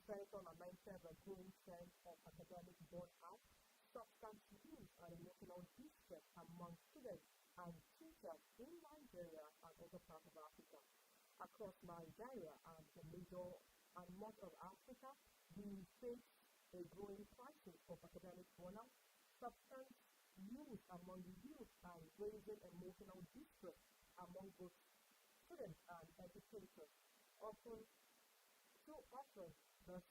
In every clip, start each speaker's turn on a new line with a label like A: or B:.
A: Senator lamented the growing trend of academic burnout, substance use, and emotional distress among students and teachers in Nigeria and other parts of Africa. Across Nigeria and the middle and much of Africa, we face a growing crisis of academic burnout, substance use among the youth, and raising emotional distress among both students and educators. Often, too often,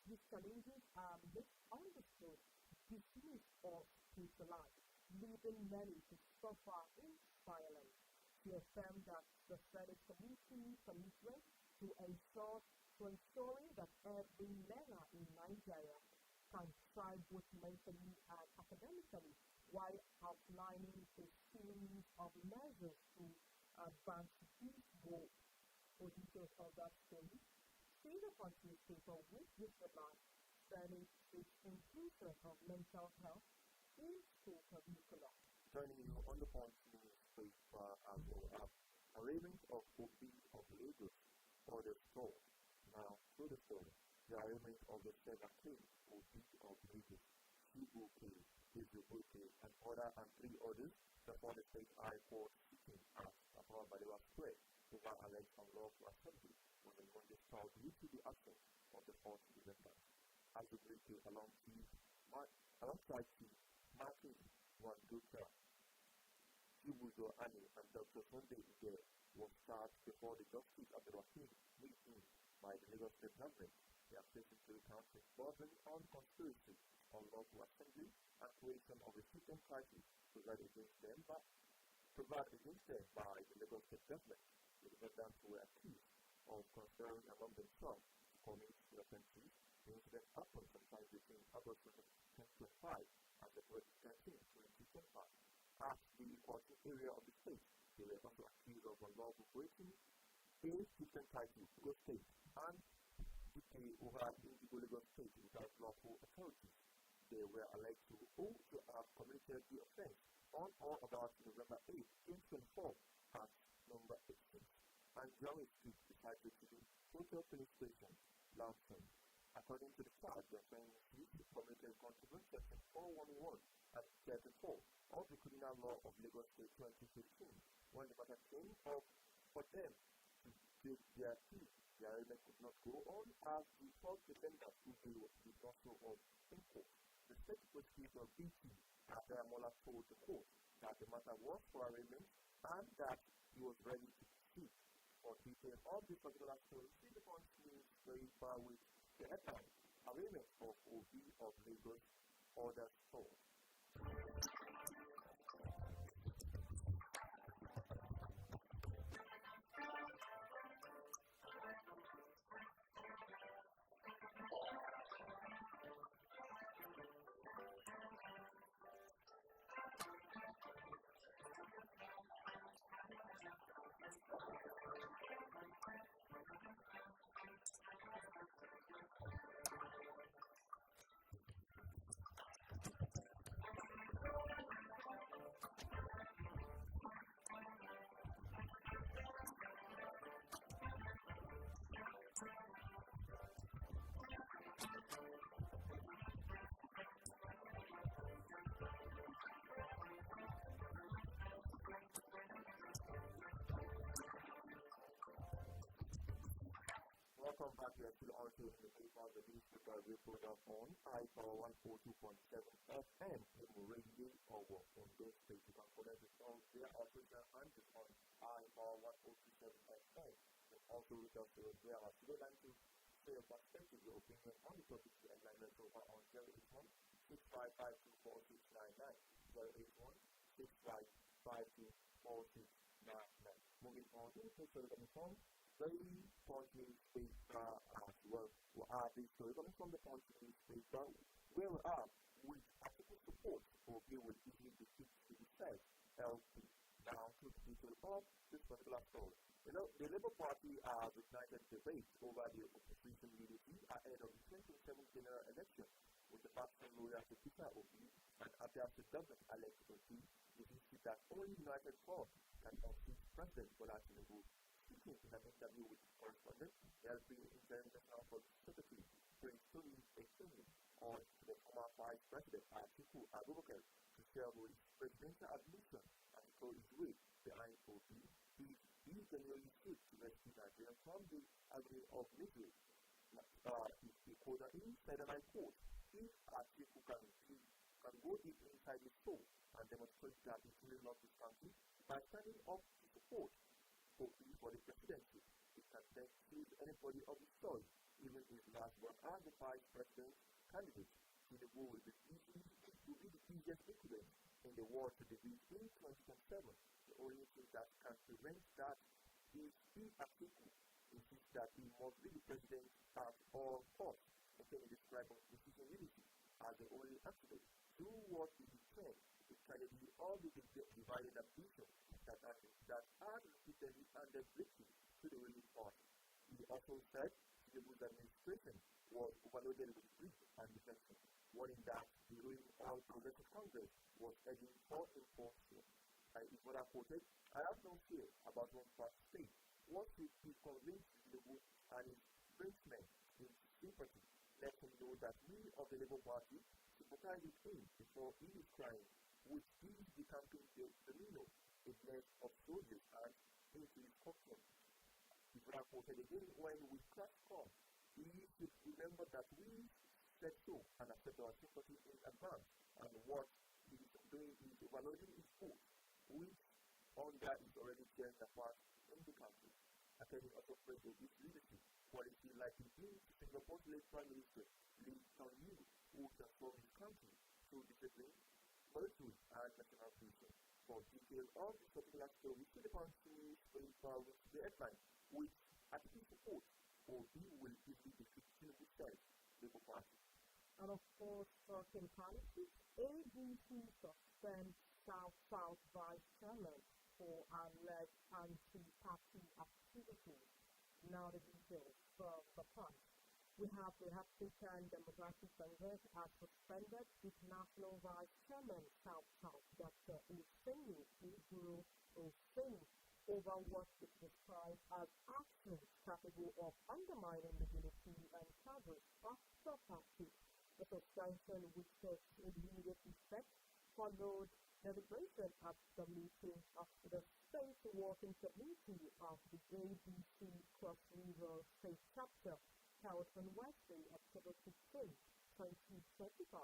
A: these challenges are misunderstood, dismissed, or spiritualized, leaving many to suffer in silence. He affirmed that the Senate Committee's commitment to ensuring that every learner in Nigeria can thrive both mentally and academically, while outlining a series of measures to advance these goals. For details of that story, see the country's paper with this headline, Senate seeks inclusion of mental health in school curricula.
B: Joining you on the Punch News paper as well as arraignment of OB of Lagos for the store. Now, through the story, the arraignment of the 17th OB of Lagos, COK, Izubuke, and three others before the State High Court sitting at Tafawa Balewa Square over alleged unlawful assembly was in Monday stalled due to the absence of the 4th defendant. Izubuke alongside Chief Martin Wanduka, Ibuzo Ani, and Dr. Sunday Ige was charged before the Justice Abdulrasaq meeting by the Lagos State Government. They are facing 3 counts involving on conspiracy, unlawful assembly, and creation of a system crisis provided against them by the Lagos State Government. The defendants were accused of conspiring among themselves to commit offences. The incident happened sometime between August 2025 and February 13, 2025. At the 14th area of the state, they were also accused of unlawful creating a system title Lagos State and decay over Indigo Lagos State without lawful authority. They were alleged to also have committed the offense on or about November 8, 2024 at number 18 and Jerry Street beside the city Hotel Police Station, Lansing. According to the charge, the offense committed contravened section 411 and 34 of the Criminal Law of Lagos State 2015 when the matter came up for them to take their plea. The arraignment could not go on as the 4th defendant who did not show up in court. The state prosecutor BT Ademola told the court that the matter was for arraignment and that he was ready to speak. For details of this particular story, see the Punch News paper with the headline, Arraignment of OB of Lagos Order Store. Welcome back. We are still also in the paper of the newspaper reported on iPower 142.7 FM in Radio over on those state. You can connect with us there also and on iPower 147 FM. And also reach out to us there. If you would like to share your perspective, your opinion on the topic to enlighten us over on 081 65524699 081 65524699. Moving on to the picture of the phone. Very Punch newspaper as well. We are this story coming from the Punch newspaper where we are with article support for bill will easily be fixed to the Fed LP. Now to the detail of this particular story. You know, the Labour Party has ignited debate over the opposition unity ahead of the 2027 general election, with the faction loyal to Peter Obi and appears to government Alex Obi, who that only united force can unseat President Bola Tinubu. Speaking in an interview with correspondent, LP Interim National Secretary Prince Tony President FLORENCE ABDULRASAQ to share with presidential admission and to throw his weight behind OP he genuinely seeks to rescue Nigeria from the agony of misery. He quoted in said, and I quote, if Atiku can go deep inside his soul and demonstrate that he truly loves his country by standing up to support OP for the presidency, he can then choose anybody of his choice, even his last one as the vice president candidate. Tinubu will be the easiest equivalent in the world to defeat in 2027. The only thing that can prevent that is if Atiku insists that he must be the president at all costs. Okay, he described constitutional unity as the only antidote to what he became the tragedy of the divided ambition that had repeatedly handed victory to the ruling party. He also said Tinubu's administration was overloaded with greed and defension, warning that the ruling All Progressive Congress was heading for imposture. Is what I quoted, I have no fear about one part state. What should be convinced Tinubu and his Frenchmen in sympathy, let him know that we of the Labour Party sympathize with him before he is crying, which is decamping the domino, a nest of soldiers and into his coffin. Is what I quoted again, when we crash come, he should remember that we said so and accept our sympathy in advance, and what he is doing is overloading his food, which under is already tearing apart in the country. Attending also praise of his leadership, quality like in Singapore's late Prime Minister Lee Kuan Yew, who transformed his country through discipline, virtue, and national vision. For details of this particular story, see the country's 25 the headline, which actively supports or he will easily defeat Tinubu said Labour Party.
A: And of course, talking politics, ADC suspends South Vice Chairman for alleged anti-party activity. Now the details from the Punch. We have the African Democratic Congress has suspended its National Vice Chairman, South Dr. Olusegun Ogunroseni, over what is described as actions capable of undermining the unity and progress of the party. The suspension, which takes immediate effect, followed deliberation at the meeting of the State Working Committee of the ADC Cross River State Chapter held on Wednesday, October 16, 2025.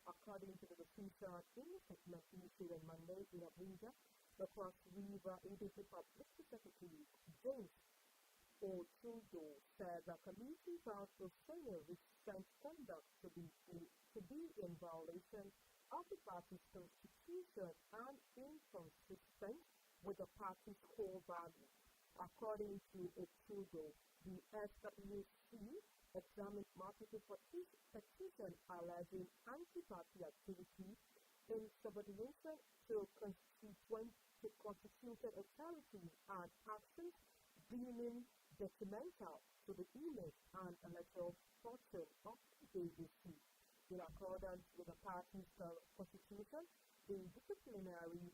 A: According to the decision in the statement issued on Monday in Abuja, the Cross River ADC Public Secretary James Otudo said the committee found Osenyo recent conduct to be in violation of the party's constitution and inconsistent with the party's core values. According to Otudo, the SWC examined multiple petitions alleging anti-party activity in subordination to constituted authority and actions deeming detrimental to the image and electoral fortune of the ADC. In accordance with the party's constitution, the disciplinary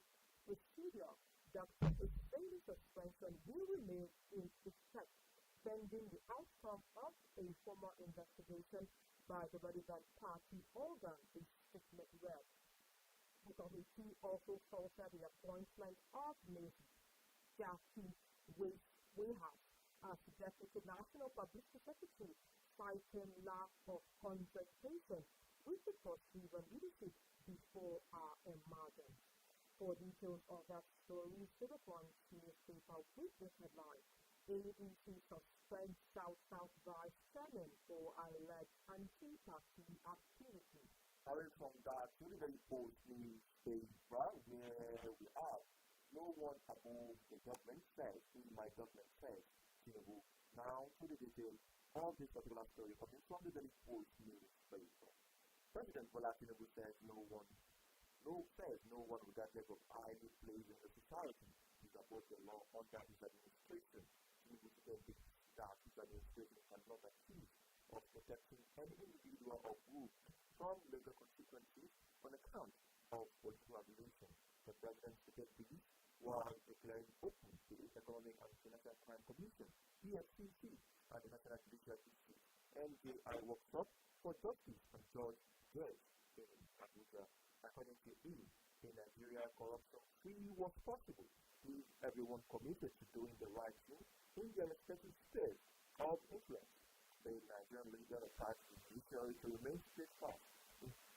A: procedure, Dr. Osenyo's suspension will remain in effect pending the outcome of a formal investigation by the relevant party organ, the statement read. The committee also faltered the appointment of Ms. Jackie Wayhouse as Deputy National Public Secretary, citing lack of consultation with the Cross River leadership before our emergence. For details of that story, see the Punch newspaper with this headline: ADC suspends South Vice Chairman for alleged anti-party activity.
B: Coming from that very, very bold newspaper where we are, no one above the government says, in my government says, Tinubu. Now to the details of this particular story coming from the very bold newspaper. President Bola Tinubu says no one regardless of any place in the society is above the law under his administration. Tinubu said that his administration cannot achieve of protecting any individual or group from legal consequences on account of political affiliation. The president stated this while declaring open to the Economic and Financial Crime Commission, EFCC, and the National Judicial Institute, NJI workshop for justice and George Grace. committed to doing the right thing in their respective spheres of influence. The Nigerian leader attached the judiciary to remain steadfast,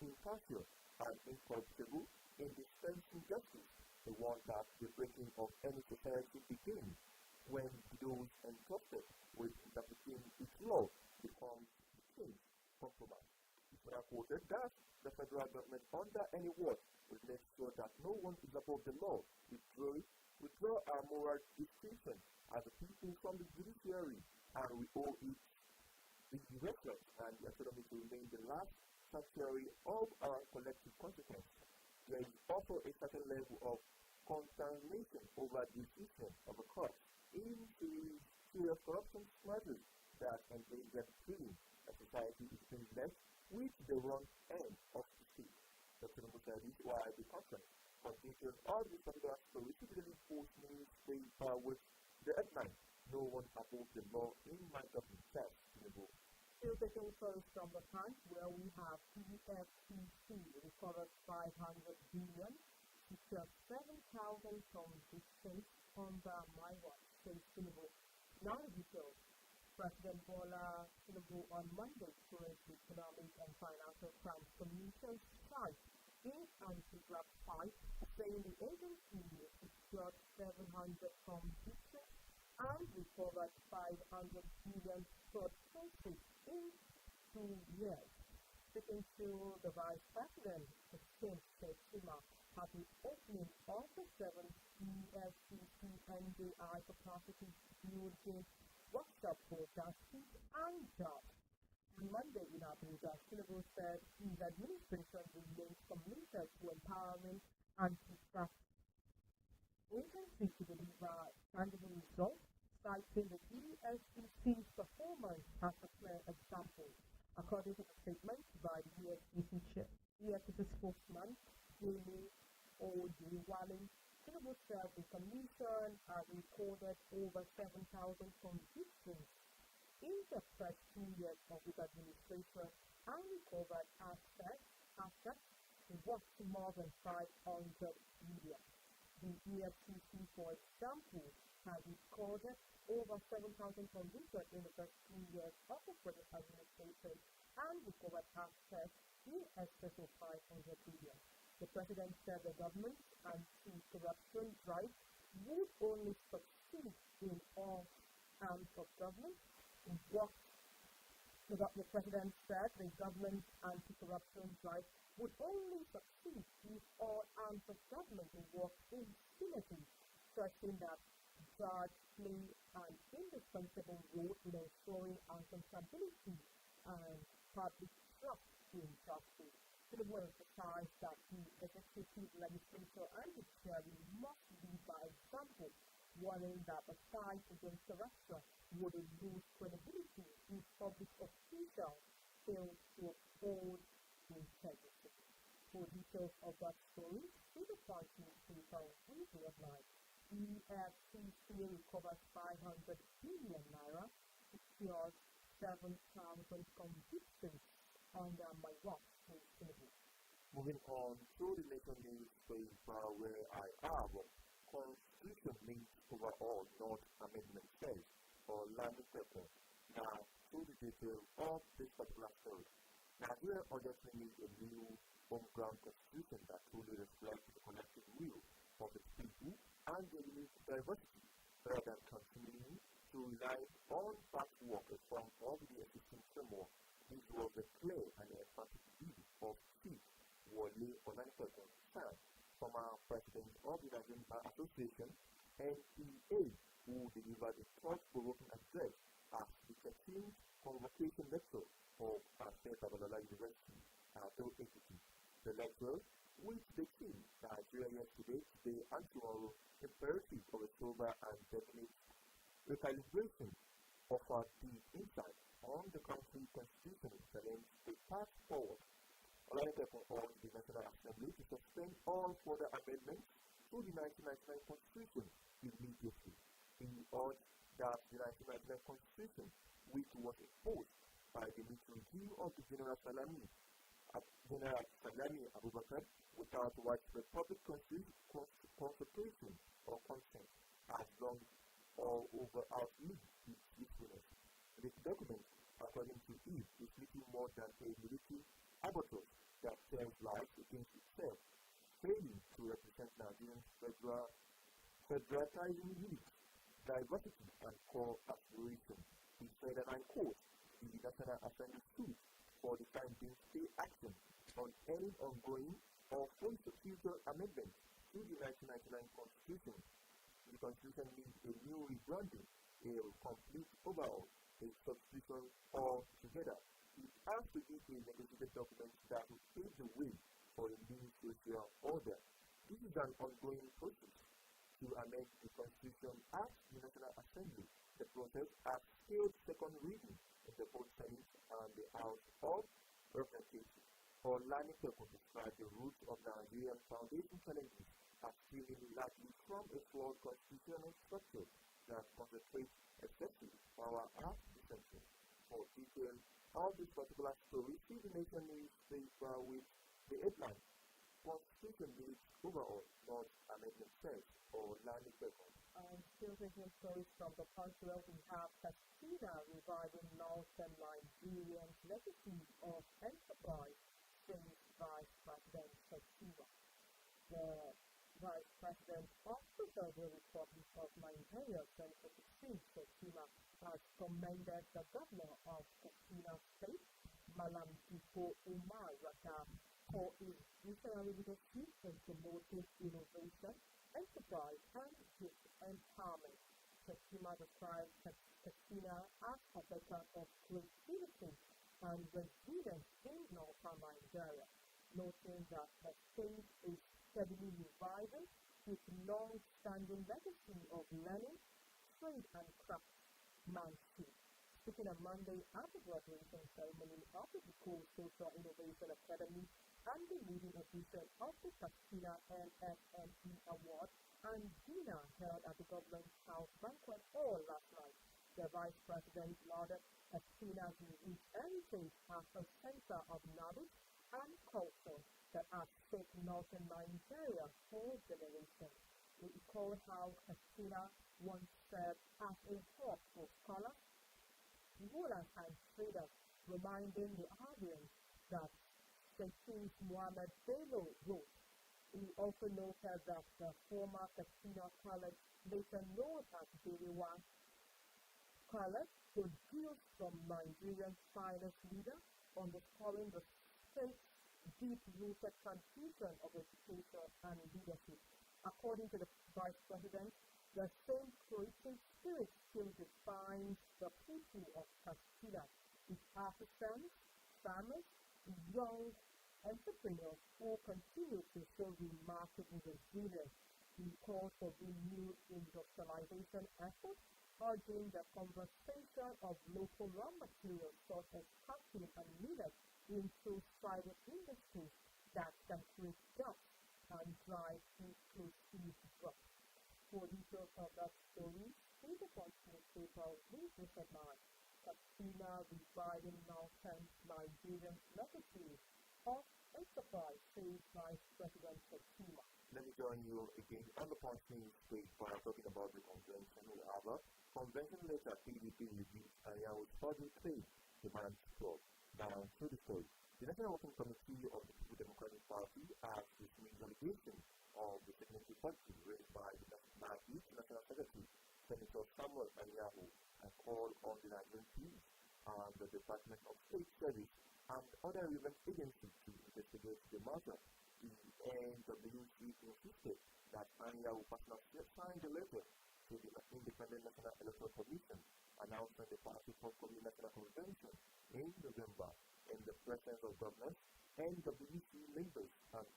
B: impartial, and incorruptible in dispensing justice. They want that the breaking of any society begins when those entrusted with interpreting its law becomes the king's compromise. But I quoted that the federal government, under any watch, will make sure that no one is above the law. Withdraw our moral distinction as a people from the judiciary, and we owe it the reference and the autonomy to remain the last sanctuary of our collective consequence. There is also a certain level of consternation over the existence of a court in serious corruption matters that endanger freedom. A society is privileged with the wrong end of the stick. The Tinubu said this while the conference continues all the federal story repeatedly post news with the headline, "No one above the law in my government," said Tinubu.
A: Still taking first from the Times, where we have EFCC recovered 500 billion, secured 7,000 convictions under my watch, says Tinubu. Now the details. President Bola Tinubu on Monday praised the Economic and Financial Crimes Commission's strike in anti-graft fight, saying the agency secured 700 convictions and recovered 500 billion fraud cases in 2 years. Speaking to the Vice President, the same Sima, at the opening of the 7th EFCC NJI Capacity Building Workshop for Justice and Jobs. On Monday in Abuja, Tinubu said his administration remains committed to empowering anti-graft agency to deliver tangible results, citing the EFCC's performance as a clear example. According to the statement by the EFCC spokesman, Jimmy Ojewale, Tinubu said the commission recorded over 7,000 convictions in the first 2 years of its administration and recovered assets worth more than 500 billion. The EFCC, for example, has recorded over 7,000 convictions in the first 2 years of the present administration and recovered assets in excess of 500 billion. The president said the government's anti-corruption drive would only succeed in all arms of government. The president said the government's anti-corruption drive would only succeed if all arms of government work in synergy, stressing that judges play an indispensable role in ensuring accountability and public trust in justice. Tinubu emphasized that the executive, legislature, and judiciary must lead by example, warning that the fight against corruption would lose credibility if public officials fail to uphold integrity. For details of that story, see the Punch newspaper weekly headline. EFCC recovers 500 billion naira, secures 7,000 convictions under my watch.
B: Moving on to the nation newspaper where I have Constitution means overall, not amendment says, or land paper. Now, to the details of this particular story. Nigeria urgently needs a new homeground constitution that truly reflects the collective will of the people and their unique diversity, rather than continuing to rely on patchwork from all the existing framework. This was a clear and emphatic view of Chief Wole Onanikekun, former president of the Nigerian Bar Association, NEA, who delivered a thought-provoking address at the 13th convocation lecture of State Babalola University, Ado Ekiti. The lecture, which the theme Nigeria yesterday, today, and tomorrow, imperative of a sober and definite recalibration offered deep insight on the country's constitution challenge a path forward. Onanikekun urged the National Assembly to suspend all further amendments to the 1999 Constitution immediately. He urged that the 1999 Constitution, which was imposed by the military regime of the General Salami Abubakar without widespread public consultation or consent, as long or over outlived its usefulness. This document, according to it, is little more than a military albatross that sells life against itself, failing to represent Nigerians' federalizing unity, diversity, and core aspiration. He said, and I quote, the National Assembly stood for the time being stay action on any ongoing or future amendment to the 1999 Constitution. The Constitution needs a new rebranding, a complete overhaul, a substitution altogether. It has to be a negotiated document that will pave the way for a new social order. This is an ongoing process to amend the Constitution at the National Assembly. The process has failed second reading in the both Senate and the House of Representatives. Olanike could describe the roots of Nigerian foundation challenges as stemming largely from a flawed constitutional structure that concentrates excessive power at the center. For details of this particular story, see the Nation newspaper with the headline Constitution needs overall, not amendment says, or Olanike.
A: Still taking stories from the country, we have Katrina reviving Northern Nigerian's legacy of enterprise, says Vice President Katrina. The Vice President of the Federal Republic of Nigeria, Senator Katrina, has commended the governor of Katsina State, Malam Diko Umar Radam, for his visionary leadership in promoting innovation, enterprise, and youth empowerment. Katrina describes Katsina as a beacon of creativity and resilience in northern Nigeria, noting that the state is steadily reviving its long-standing legacy of learning, trade, and craftsmanship. Speaking on Monday at the graduation ceremony of the Diko Social Innovation Academy and the leading edition of the Katsina NFME Award and dinner held at the Government House Banquet Hall last night, the Vice President lauded Katsina's rich heritage as a center of knowledge and culture that has shaped northern Nigeria for generations. He recalled how Katsina once served as a hub for scholars, rulers, and traders, reminding the audience that Chief Mohammed Bello wrote. He also noted that the former Katsina College, later known as Berewa College, produced from Nigeria's finest leaders, underscoring the state's deep-rooted tradition of education and leadership. According to the Vice President, the same creative spirit still defines the people of Katsina, its artisans, farmers, young entrepreneurs who continue to show remarkable resilience. He called for renewed industrialization efforts, urging the conversion of local raw materials such as cotton and millet into private industries that can create jobs and drive inclusive growth. For details of that story, see the newspaper with this headline, Katsina reviving Northern Nigerian legacy of enterprise, says Vice President Katsina.
B: Let me join you again on the Punch newspaper talking about the convention. We have a convention letter PDP reviews and Yahoo's further claim demands club. Down to the story. The National Working Committee of the People Democratic Party has dismissed allegations of the signatory party raised by the National Secretary, Senator Samuel Anyahu, and called on the Nigerian police and the Department of State Service and other relevant agencies to investigate the matter. The NWC insisted that Anyahu personally signed the letter to the Independent National Electoral Commission announcing the party forthcoming National Convention in November in the presence of governors, NWC members, and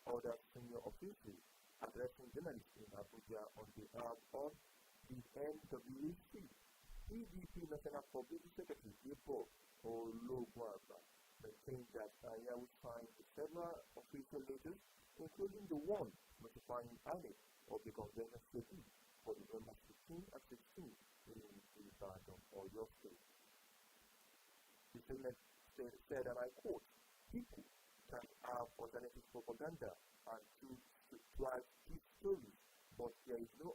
B: other senior officials addressing journalists in Abuja on behalf of the NWC. PDP National Public Secretary Ipo Ologwara maintained that Anyahu signed several official letters, including the one notifying INEC of the convention schedule for November 15 and 16 in Ibadan or your state. The statement said, and I quote, people can have alternative propaganda and choose to drive these stories, but there is no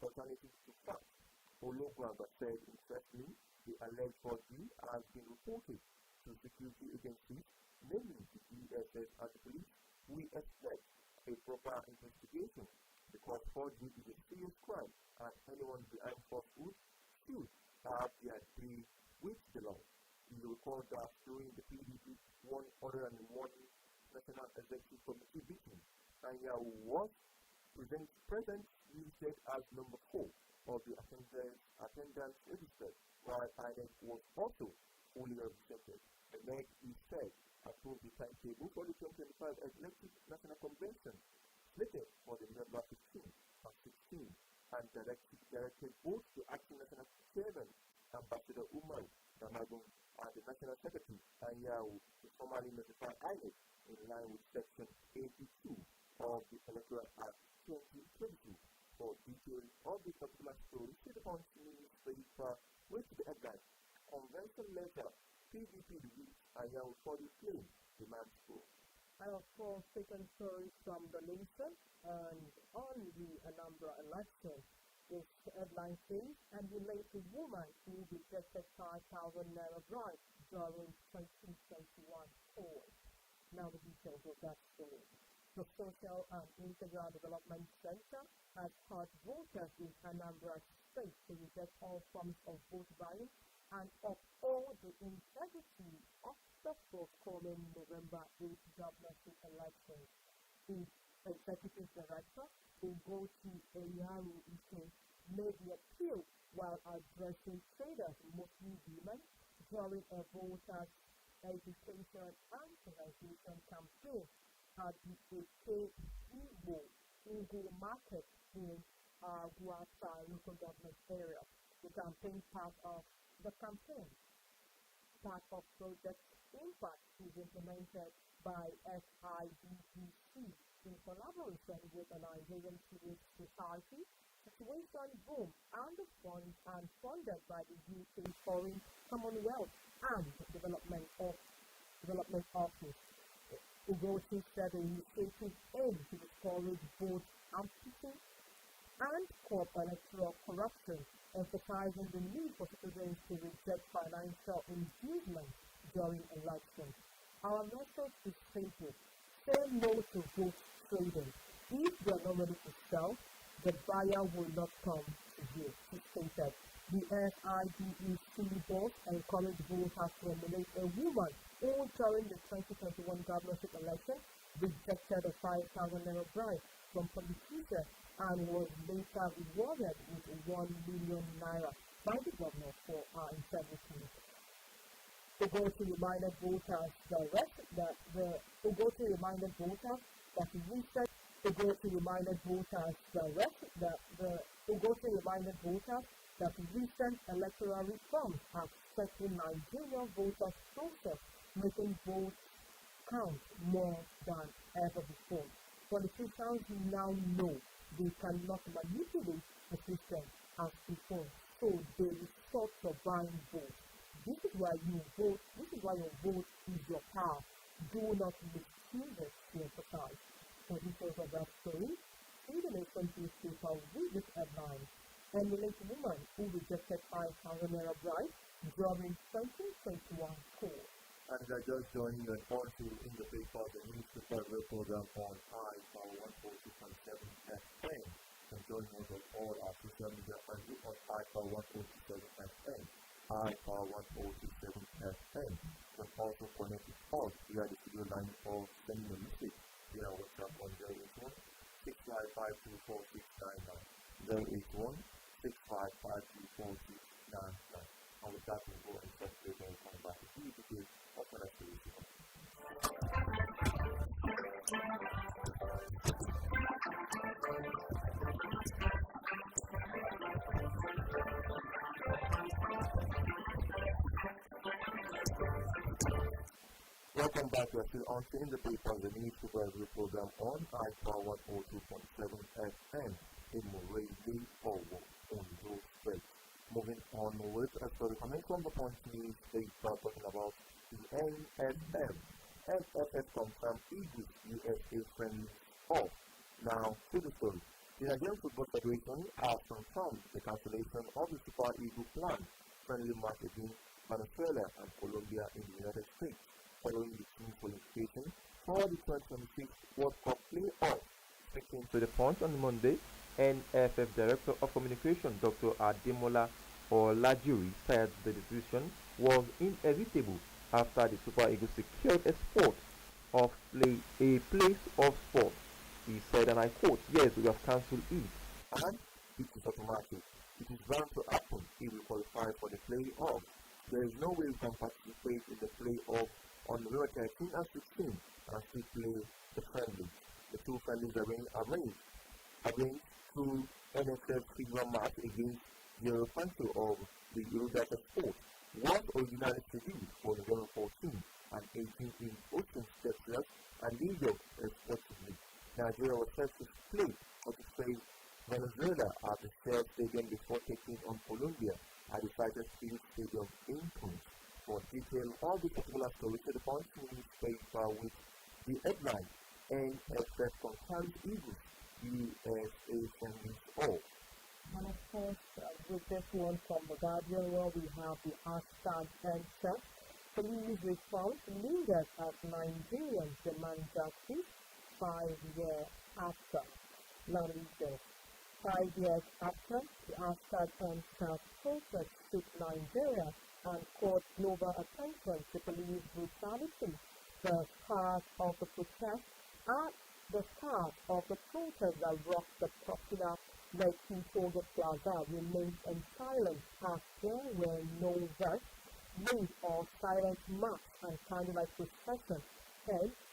B: alternatives to facts. Olograba said, interestingly, the alleged forgery has been reported to security agencies, namely the DSS and the police. We expect a proper investigation because forgery is a serious crime and anyone behind falsehood should have their day with the law. You recall that during the PDP 101 National Executive Committee meeting, Anya was present listed as number 4 of the attendance register, while INEC was also fully represented. The next, he said, approved the timetable for the 2025 Elected National Convention, slated for the November 15 and 16, and directed both the acting national chairman, Ambassador Umar Damagun, and the National Secretary, Anyawu, to formally notify INEC in line with Section 82 of the Electoral Act 2022. For details of the particular story, see the Punch newspaper with the headline, Convention Letter, PDP release, Anyawu for the claim, demands for.
A: And of course, second story from the nation and on the Anambra election. This headline says, and relate to woman who rejected 5,000 naira bribe during 2021 poll. Now the details of that story. The Social and Integral Development Center has urged voters in Anambra State to reject all forms of vote buying and uphold the integrity of the forthcoming November 8th governorship election. The Executive Director, Ugochi Eyaru Ike, made the appeal while addressing traders, mostly women, during a voters' education and sensitization campaign at the Eke Igbo Ugo Market in Guata local government area. The campaign part of Project Impact is implemented by FIDPC in collaboration with the Nigerian Civil Society, Situation Boom, and the fund and funded by the UK Foreign Commonwealth and Development Office. Ugochi said the initiative aims to discourage both amnesty and electoral corruption, emphasizing the need for citizens to reject financial inducement during elections. Our message is simple. Say no to vote trading. If you are not ready to sell, the buyer will not come to you, he stated. The FIDEC board encouraged voters to nominate a woman who during the 2021 governorship election rejected a 5,000 naira bribe from politicians and was later rewarded with 1 million naira by the governor for her integrity. Ugochi reminded voters that recent electoral reforms have strengthened Nigerian voters' process, making votes count more than ever before. Politicians now know they cannot manipulate the system as before, so they resort to buying votes. This is why your vote is your power. Do not misuse it, to emphasize. For details of that story, see the Nation newspaper with this headline. Emulate woman who rejected 5,000 naira bribe during 2021 poll.
B: And I just joined you on in the paper, the newspaper program on iPower 142.7 FM. And join us on all our social media and on iPower 147 FM. iPower 147 FM. You can also connect with us via the studio line or send me a message via WhatsApp on 081 655 24699. 081 655 24699. And with that, we'll go and check the and come back to you because of what I say. Welcome back. We're still on in the paper, the news supervisory program on iPower 102.7 FM in Morelli Forward on those states. Moving on with a story coming from the Punch News, they start talking about the NFF. NFF confirmed Egypt USA friendly off. Now to the story. The Nigerian Football Federation has confirmed the cancellation of the Super Eagles planned friendly match against Venezuela and Colombia in the United States, following the team's qualification for the 2026 World Cup playoff. Speaking to the Punch on Monday, NFF Director of Communication Dr. Ademola Olajiri said the decision was inevitable after the Super Eagles secured a place of sport. He said, and I quote, "Yes, we have cancelled it, and it is automatic. It is bound to happen if we qualify for the playoff. There is no way we can participate in the playoff on November 13 and 16 and still play the friendlies. The two friendlies are arranged through NSF Freedom match against the Europanto of the Eurogata Sport was originally scheduled for November 14 and 18 in Austin, Texas and New York, respectively. Nigeria was set to play or to face Venezuela at the Shell Stadium before taking on Colombia at the Cited Field Stadium in Punch. For detail of the particular story, to the Punch newspaper with the headline, NSF confirms Eagles, USA sends off.
A: And of course, with this one from the Guardian, where we have the hashtag NSF, police response leaders as Nigerians demand justice 5 years after. Now read 5 years after, the hashtag NSF protest took Nigeria and caught global attention to police brutality. The start of the protest that rocked the popular Lekki Toga Plaza remained in silence as there were no vests, news or silent march and candlelight procession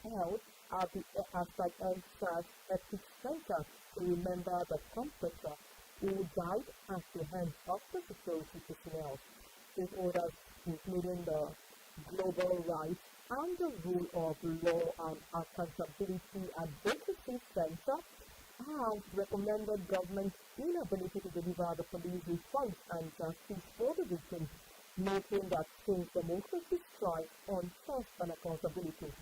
A: held at the hashtag NSAS epicenter to remember the comforter who died at the hands of the security personnel. These orders, including the global rights and the rule of law and accountability advocacy center, have recommended government's inability to deliver the police response and justice for the victims, noting that since democracy thrives on trust and accountability,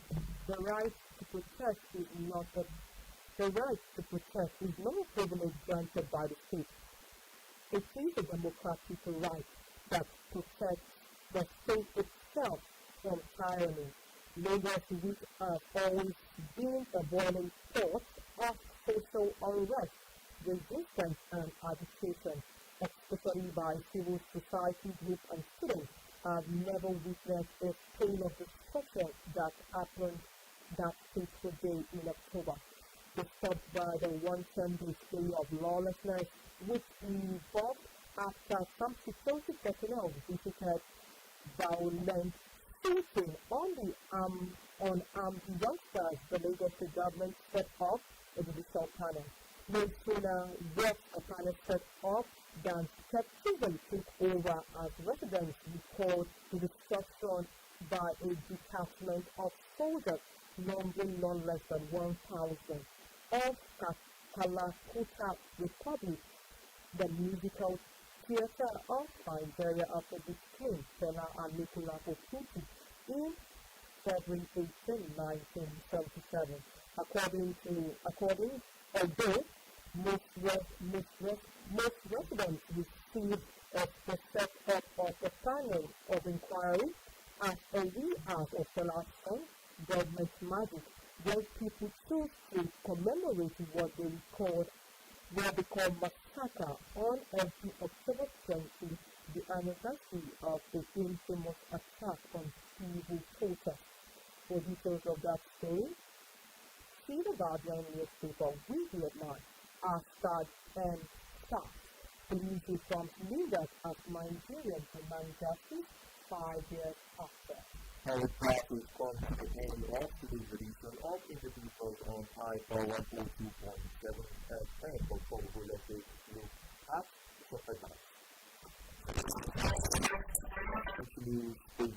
A: the right to protest is not a privilege granted by the state. It is a democratic right that protects the state itself from tyranny. Lagos, which has always been a boiling pot of social unrest, resistance and agitation, especially by civil society groups and students, have never witnessed a scale of destruction that happened that fateful day in October. Disturbed by the wanton display of lawlessness, which evolved after some security personnel visited violent shooting on unarmed youngsters, the Lagos State government set off a judicial panel. No sooner was a panel set up than skepticism took over as residents recalled the destruction by a detachment of soldiers numbering none less than 1,000 of Kalakuta Republic, the musical theater of Nigeria after the king, Fela Anikulapo Kuti, in February 18, 1977. Although most residents received the set-up of the panel of inquiry as a rehash of Fela's song, Government Magic, where people choose to commemorate what they call massacre on every October 20, the anniversary of the infamous attack on civil protest. For details of that story, see the Guardian newspaper with the headline, hashtag NSAS. Police reform leaders as Nigerians demand justice 5 years after.
B: And with that, we've come to the end of today's edition of Interviews on IFR 142.7 FM. Before we go, let's take a look at the headlines. News is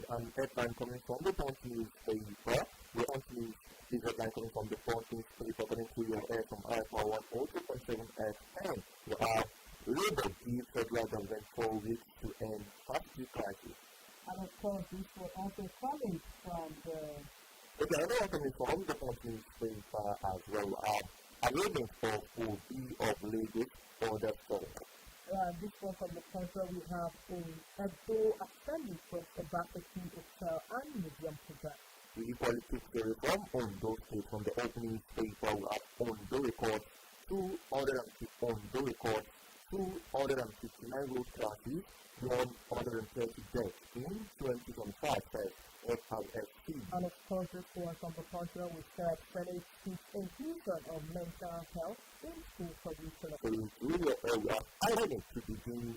B: an headline coming from the Punch newspaper. The Punch news is a headline coming from the Punch newspaper, according to your air from IFR 142.7 FM. You have Labour gives federal government 4 weeks to end property crisis.
A: And of course, this will also coming from the...
B: Okay, another one coming from the Punch newspaper as well. arrangements for Obi of Lagos order for.
A: This one from the country we have in Edo Assembly from Obafeki Hotel and Museum Project.
B: The politics to reform Ondo State from the opening paper we have Ondo record 269 road crashes, 130 deaths in 2025 says FLSC.
A: And of course, this one from the country we said Senate seeks inclusion of mental health in school curriculum.
B: So in rural areas, irony to begin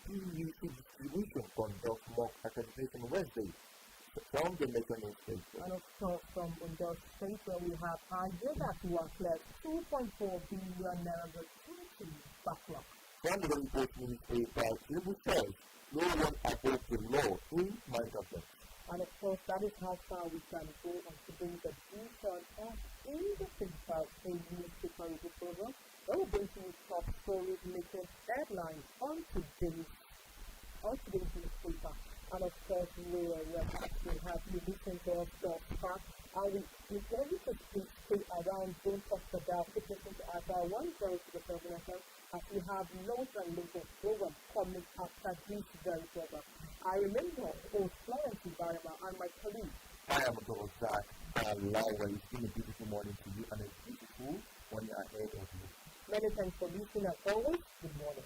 B: PUC distribution conduct mock accreditation Wednesday from the National State.
A: And of course, from Ondo State where we have argued that we have cleared 2.4 billion naira backlog.
B: From the report newspaper, Tinubu says no one above the law in my government.
A: And of course, that is how far we can go on today's edition of In the Principal, a newspaper review program. We're going to use top stories, latest headlines on today's newspaper. And of course, we have you listen to us so far. And we want you to stay around, don't touch the dial, keep listening to us. 107 FM, as we have loads and loads of programs coming after this very program. I remember Florence Abdulrasaq and my colleague.
B: I am Abdulrasaq, and it's been a beautiful morning to you and a beautiful morning ahead of you.
A: Many thanks for listening as always. Good morning.